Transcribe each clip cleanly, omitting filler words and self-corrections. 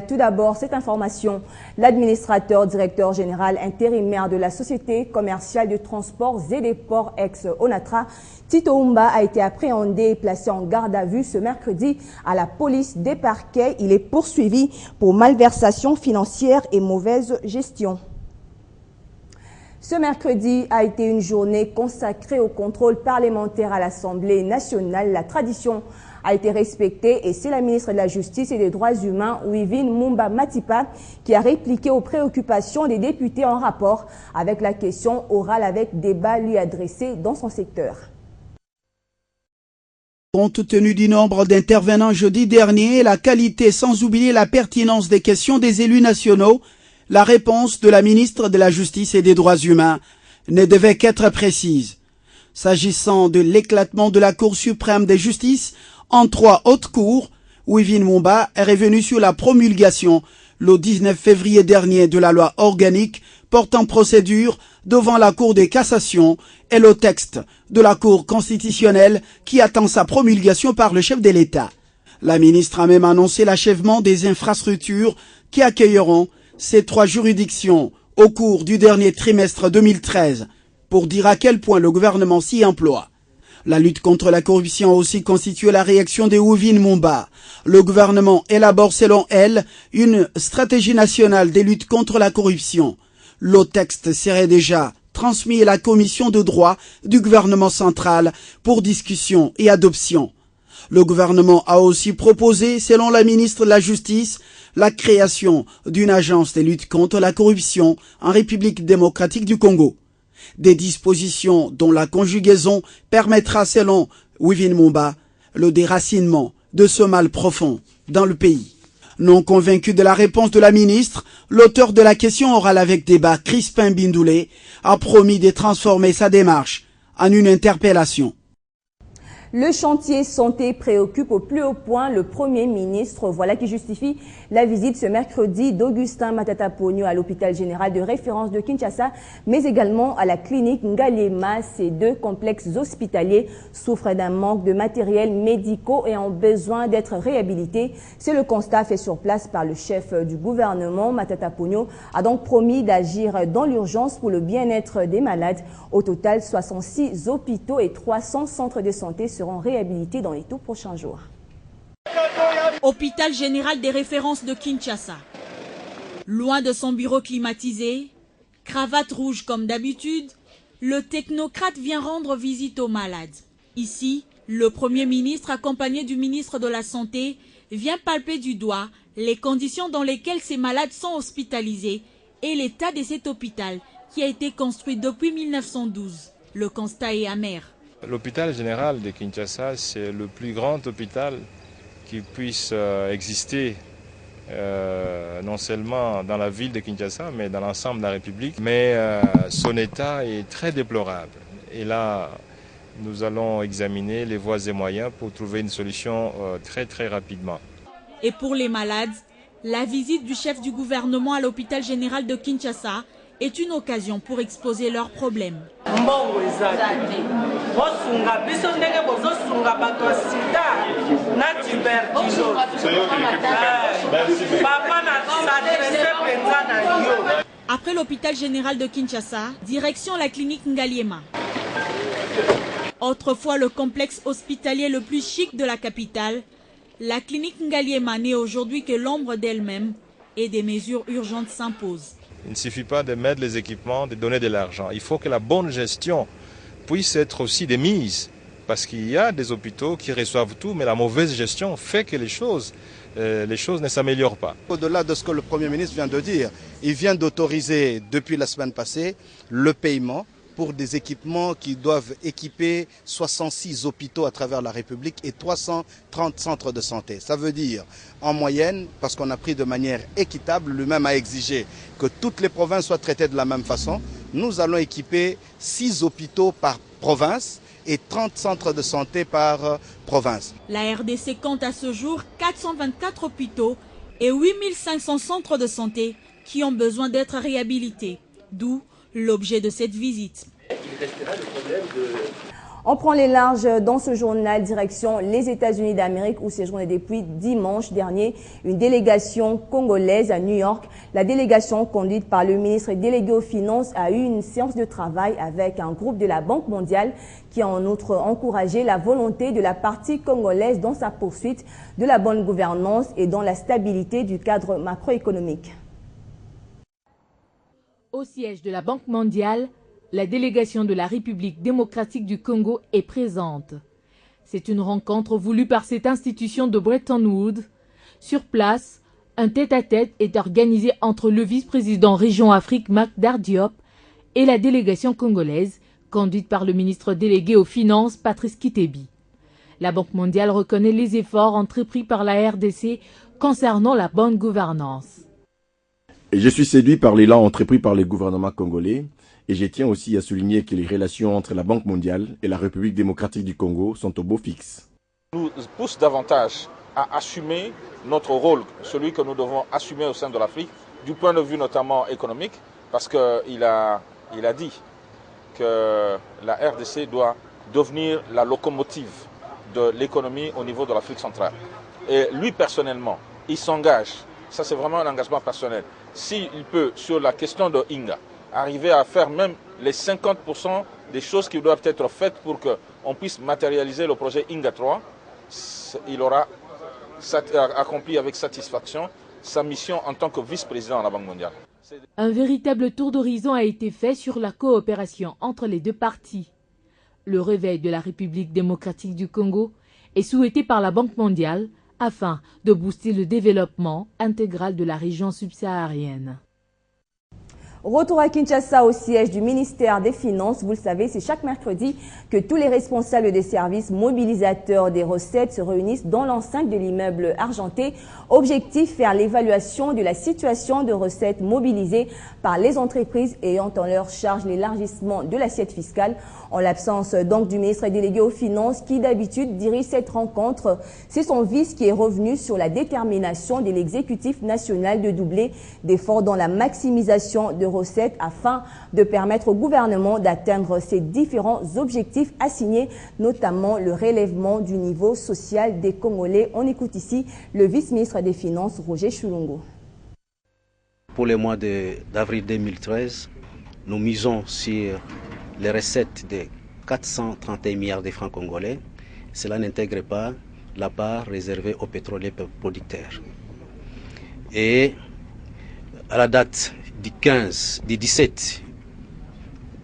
Tout d'abord, cette information, l'administrateur directeur général intérimaire de la Société commerciale de transports et des ports ex-Onatra, Tito Oumba, a été appréhendé et placé en garde à vue ce mercredi à la police des parquets. Il est poursuivi pour malversation financière et mauvaise gestion. Ce mercredi a été une journée consacrée au contrôle parlementaire à l'Assemblée nationale. La tradition a été respectée et c'est la ministre de la Justice et des Droits humains, Wivine Mumba Matipa, qui a répliqué aux préoccupations des députés en rapport avec la question orale avec débat lui adressé dans son secteur. Compte tenu du nombre d'intervenants jeudi dernier, la qualité sans oublier la pertinence des questions des élus nationaux, la réponse de la ministre de la Justice et des Droits humains ne devait qu'être précise. S'agissant de l'éclatement de la Cour suprême de justice en 3 hautes cours, Wivine Mumba est revenu sur la promulgation le 19 février dernier de la loi organique portant procédure devant la Cour de cassation et le texte de la Cour constitutionnelle qui attend sa promulgation par le chef de l'État. La ministre a même annoncé l'achèvement des infrastructures qui accueilleront ces 3 juridictions au cours du dernier trimestre 2013 pour dire à quel point le gouvernement s'y emploie. La lutte contre la corruption a aussi constitué la réaction de Wivine Mumba. Le gouvernement élabore selon elle une stratégie nationale de lutte contre la corruption. Le texte serait déjà transmis à la commission de droit du gouvernement central pour discussion et adoption. Le gouvernement a aussi proposé, selon la ministre de la Justice, la création d'une agence de lutte contre la corruption en République démocratique du Congo. Des dispositions dont la conjugaison permettra, selon Wivine Mumba, le déracinement de ce mal profond dans le pays. Non convaincu de la réponse de la ministre, l'auteur de la question orale avec débat, Crispin Bindoulé, a promis de transformer sa démarche en une interpellation. Le chantier santé préoccupe au plus haut point le Premier ministre. Voilà qui justifie la visite ce mercredi d'Augustin Matata Ponyo à l'hôpital général de référence de Kinshasa, mais également à la clinique Ngaliema. Ces 2 complexes hospitaliers souffrent d'un manque de matériel médicaux et ont besoin d'être réhabilités. C'est le constat fait sur place par le chef du gouvernement. Matata Ponyo a donc promis d'agir dans l'urgence pour le bien-être des malades. Au total, 66 hôpitaux et 300 centres de santé seront réhabilités dans les tout prochains jours. Hôpital général des références de Kinshasa. Loin de son bureau climatisé, cravate rouge comme d'habitude, le technocrate vient rendre visite aux malades. Ici, le Premier ministre, accompagné du ministre de la Santé, vient palper du doigt les conditions dans lesquelles ces malades sont hospitalisés et l'état de cet hôpital qui a été construit depuis 1912. Le constat est amer. L'hôpital général de Kinshasa, c'est le plus grand hôpital qui puisse exister, non seulement dans la ville de Kinshasa, mais dans l'ensemble de la République. Mais son état est très déplorable. Et là, nous allons examiner les voies et moyens pour trouver une solution très rapidement. Et pour les malades, la visite du chef du gouvernement à l'hôpital général de Kinshasa est une occasion pour exposer leurs problèmes. Après l'hôpital général de Kinshasa, direction la clinique Ngaliema. Autrefois le complexe hospitalier le plus chic de la capitale, la clinique Ngaliema n'est aujourd'hui que l'ombre d'elle-même et des mesures urgentes s'imposent. Il ne suffit pas de mettre les équipements, de donner de l'argent. Il faut que la bonne gestion puisse être aussi de mise. Parce qu'il y a des hôpitaux qui reçoivent tout, mais la mauvaise gestion fait que les choses ne s'améliorent pas. Au-delà de ce que le Premier ministre vient de dire, il vient d'autoriser depuis la semaine passée le paiement pour des équipements qui doivent équiper 66 hôpitaux à travers la République et 330 centres de santé. Ça veut dire, en moyenne, parce qu'on a pris de manière équitable, lui-même a exigé que toutes les provinces soient traitées de la même façon, nous allons équiper 6 hôpitaux par province et 30 centres de santé par province. La RDC compte à ce jour 424 hôpitaux et 8500 centres de santé qui ont besoin d'être réhabilités, d'où l'objet de cette visite. On prend les larges dans ce journal, direction les États-Unis d'Amérique où séjournait depuis dimanche dernier une délégation congolaise à New York. La délégation conduite par le ministre délégué aux Finances a eu une séance de travail avec un groupe de la Banque mondiale qui a en outre encouragé la volonté de la partie congolaise dans sa poursuite de la bonne gouvernance et dans la stabilité du cadre macroéconomique. Au siège de la Banque mondiale, la délégation de la République démocratique du Congo est présente. C'est une rencontre voulue par cette institution de Bretton Woods. Sur place, un tête-à-tête est organisé entre le vice-président Région Afrique Makdar Diop et la délégation congolaise, conduite par le ministre délégué aux Finances Patrice Kitebi. La Banque mondiale reconnaît les efforts entrepris par la RDC concernant la bonne gouvernance. Et je suis séduit par l'élan entrepris par le gouvernement congolais. Et je tiens aussi à souligner que les relations entre la Banque mondiale et la République démocratique du Congo sont au beau fixe. Nous pousse davantage à assumer notre rôle, celui que nous devons assumer au sein de l'Afrique, du point de vue notamment économique, parce qu'il a dit que la RDC doit devenir la locomotive de l'économie au niveau de l'Afrique centrale. Et lui personnellement, il s'engage, ça c'est vraiment un engagement personnel, s'il peut sur la question de Inga, arriver à faire même les 50% des choses qui doivent être faites pour qu'on puisse matérialiser le projet Inga 3, il aura accompli avec satisfaction sa mission en tant que vice-président de la Banque mondiale. Un véritable tour d'horizon a été fait sur la coopération entre les deux parties. Le réveil de la République démocratique du Congo est souhaité par la Banque mondiale afin de booster le développement intégral de la région subsaharienne. Retour à Kinshasa au siège du ministère des Finances. Vous le savez, c'est chaque mercredi que tous les responsables des services mobilisateurs des recettes se réunissent dans l'enceinte de l'immeuble argenté. Objectif, faire l'évaluation de la situation de recettes mobilisées par les entreprises ayant en leur charge l'élargissement de l'assiette fiscale. En l'absence donc du ministre délégué aux Finances qui d'habitude dirige cette rencontre, c'est son vice qui est revenu sur la détermination de l'exécutif national de doubler d'efforts dans la maximisation de recettes afin de permettre au gouvernement d'atteindre ses différents objectifs assignés, notamment le relèvement du niveau social des Congolais. On écoute ici le vice-ministre des Finances, Roger Chulungu. Pour le mois d'avril 2013, nous misons sur les recettes de 431 milliards de francs congolais. Cela n'intègre pas la part réservée aux pétroliers producteurs. Et à la date du 17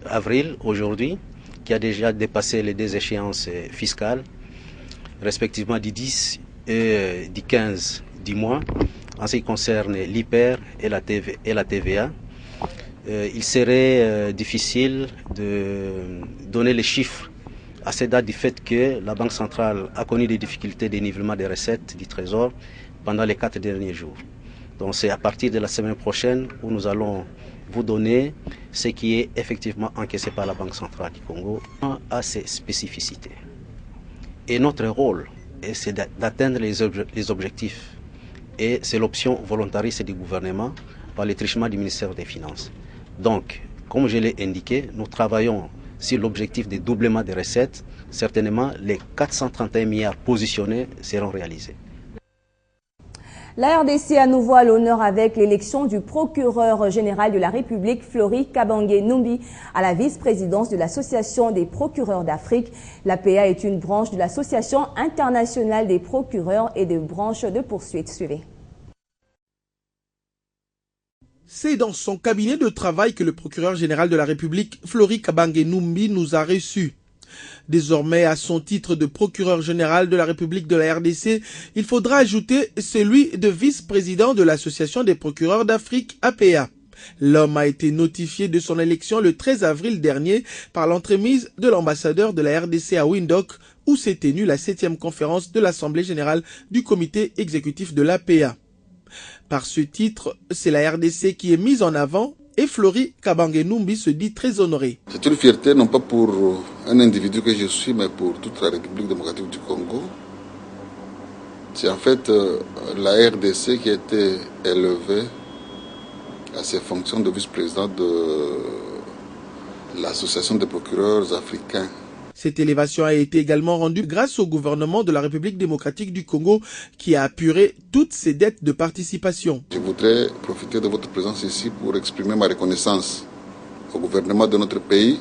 avril, aujourd'hui, qui a déjà dépassé les deux échéances fiscales, respectivement du 10 et du 15 du mois, en ce qui concerne l'IPER et la TVA, il serait difficile de donner les chiffres à cette date du fait que la Banque centrale a connu des difficultés de nivellement des recettes du Trésor pendant les 4 derniers jours. Donc c'est à partir de la semaine prochaine où nous allons vous donner ce qui est effectivement encaissé par la Banque centrale du Congo à ses spécificités. Et notre rôle, c'est d'atteindre les objectifs. Et c'est l'option volontariste du gouvernement par le truchement du ministère des Finances. Donc, comme je l'ai indiqué, nous travaillons sur l'objectif de doublement des recettes. Certainement, les 431 milliards positionnés seront réalisés. La RDC à nouveau à l'honneur avec l'élection du procureur général de la République, Flori Kabange Numbi, à la vice-présidence de l'Association des procureurs d'Afrique. L'APA est une branche de l'Association internationale des procureurs et de branches de poursuite. Suivez. C'est dans son cabinet de travail que le procureur général de la République, Flori Kabange Numbi, nous a reçus. Désormais, à son titre de procureur général de la République de la RDC, il faudra ajouter celui de vice-président de l'Association des procureurs d'Afrique, APA. L'homme a été notifié de son élection le 13 avril dernier par l'entremise de l'ambassadeur de la RDC à Windhoek, où s'est tenue la 7e conférence de l'Assemblée générale du comité exécutif de l'APA. Par ce titre, c'est la RDC qui est mise en avant et Flori Kabange Numbi se dit très honoré. C'est une fierté, non pas pour un individu que je suis, mais pour toute la République démocratique du Congo. C'est en fait la RDC qui a été élevée à ses fonctions de vice-président de l'Association des procureurs africains. Cette élévation a été également rendue grâce au gouvernement de la République démocratique du Congo qui a apuré toutes ses dettes de participation. Je voudrais profiter de votre présence ici pour exprimer ma reconnaissance au gouvernement de notre pays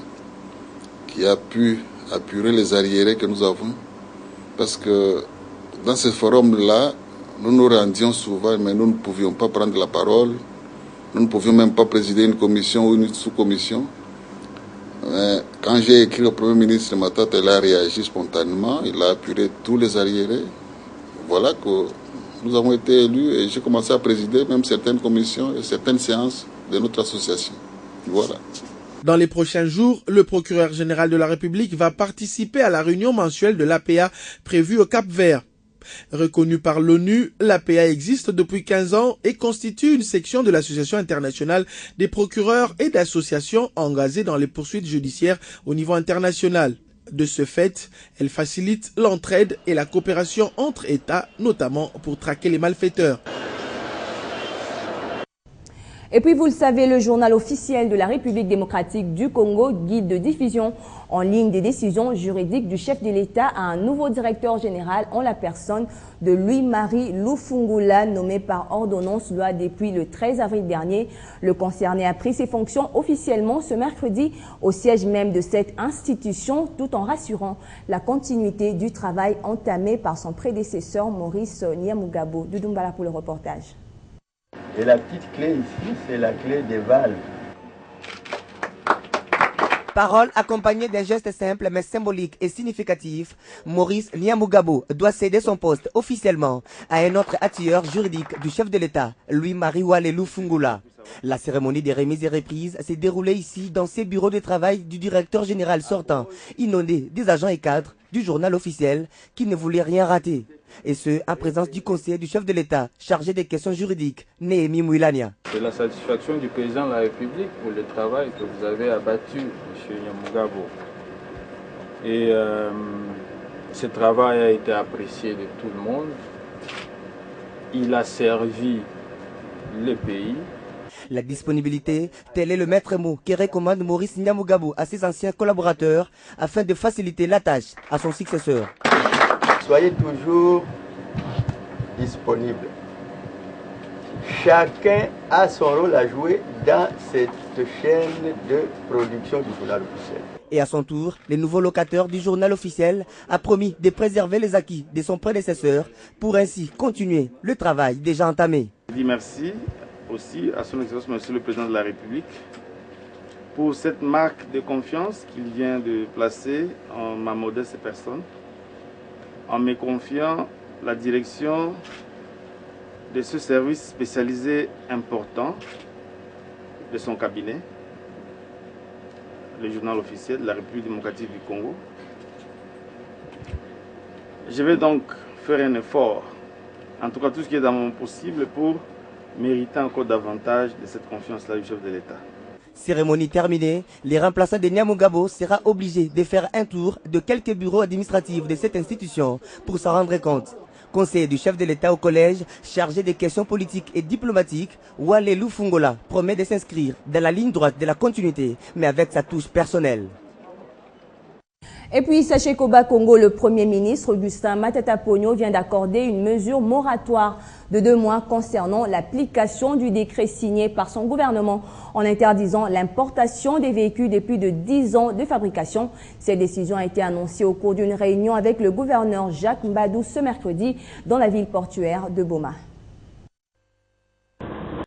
qui a pu apurer les arriérés que nous avons. Parce que dans ce forum-là, nous nous rendions souvent, mais nous ne pouvions pas prendre la parole. Nous ne pouvions même pas présider une commission ou une sous-commission. Quand j'ai écrit au Premier ministre Matata, il a réagi spontanément, il a apuré tous les arriérés. Voilà que nous avons été élus et j'ai commencé à présider même certaines commissions et certaines séances de notre association. Voilà. Dans les prochains jours, le procureur général de la République va participer à la réunion mensuelle de l'APA prévue au Cap-Vert. Reconnue par l'ONU, l'APA existe depuis 15 ans et constitue une section de l'Association internationale des procureurs et d'associations engagées dans les poursuites judiciaires au niveau international. De ce fait, elle facilite l'entraide et la coopération entre États, notamment pour traquer les malfaiteurs. Et puis, vous le savez, le journal officiel de la République démocratique du Congo, guide de diffusion en ligne des décisions juridiques du chef de l'État à un nouveau directeur général en la personne de Louis-Marie Lufungula, nommé par ordonnance loi depuis le 13 avril dernier. Le concerné a pris ses fonctions officiellement ce mercredi au siège même de cette institution, tout en rassurant la continuité du travail entamé par son prédécesseur Maurice Nyamugabo. Doudumbala pour le reportage. Et la petite clé ici, c'est la clé des valves. Parole accompagnée d'un geste simple mais symbolique et significatif, Maurice Nyamugabo doit céder son poste officiellement à un autre acteur juridique du chef de l'État, Louis-Marie Wale Lufungula. La cérémonie des remises et reprises s'est déroulée ici dans ces bureaux de travail du directeur général sortant, inondé des agents et cadres du journal officiel qui ne voulaient rien rater. Et ce, en présence du conseiller du chef de l'État chargé des questions juridiques, Néhémie Mouilania. C'est la satisfaction du président de la République pour le travail que vous avez abattu, M. Nyamugabo. Et ce travail a été apprécié de tout le monde. Il a servi le pays. La disponibilité, tel est le maître mot que recommande Maurice Nyamugabo à ses anciens collaborateurs afin de faciliter la tâche à son successeur. Soyez toujours disponible. Chacun a son rôle à jouer dans cette chaîne de production du journal officiel. Et à son tour, le nouveau locateur du journal officiel a promis de préserver les acquis de son prédécesseur pour ainsi continuer le travail déjà entamé. Je dis merci aussi à son Excellence, Monsieur le Président de la République, pour cette marque de confiance qu'il vient de placer en ma modeste personne, en me confiant la direction de ce service spécialisé important de son cabinet, le journal officiel de la République démocratique du Congo. Je vais donc faire un effort, en tout cas tout ce qui est dans mon possible, pour mériter encore davantage de cette confiance-là du chef de l'État. Cérémonie terminée, les remplaçants de Nyamugabo sera obligé de faire un tour de quelques bureaux administratifs de cette institution pour s'en rendre compte. Conseiller du chef de l'État au collège, chargé des questions politiques et diplomatiques, Wale Lufungula promet de s'inscrire dans la ligne droite de la continuité, mais avec sa touche personnelle. Et puis, sachez qu'au Bas-Congo, le Premier ministre Augustin Matata Ponyo vient d'accorder une mesure moratoire de 2 mois concernant l'application du décret signé par son gouvernement en interdisant l'importation des véhicules de plus de 10 ans de fabrication. Cette décision a été annoncée au cours d'une réunion avec le gouverneur Jacques Mbadou ce mercredi dans la ville portuaire de Boma.